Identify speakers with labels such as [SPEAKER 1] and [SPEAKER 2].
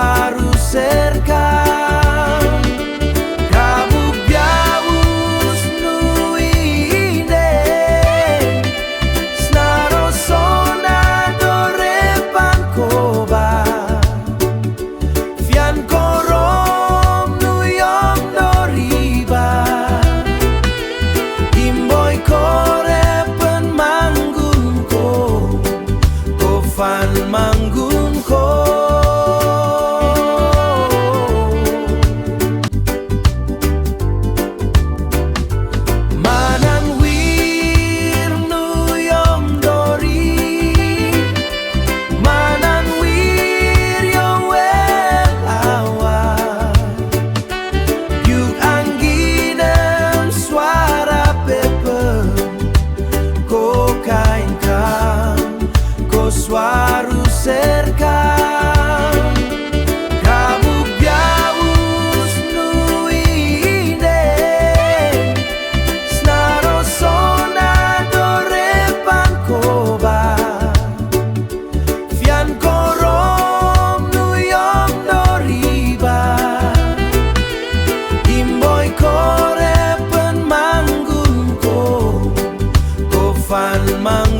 [SPEAKER 1] suaru serkan kabuk biawus nuinde snaro sona dore pankoba fian korom nuyom doriba imboy kore pen manggunko kofan manggunko suaru serkan kabuk biawus nuinde snaro sona dore pankoba fian korom nuyom doriba imboy kore pen manggunko kofan mang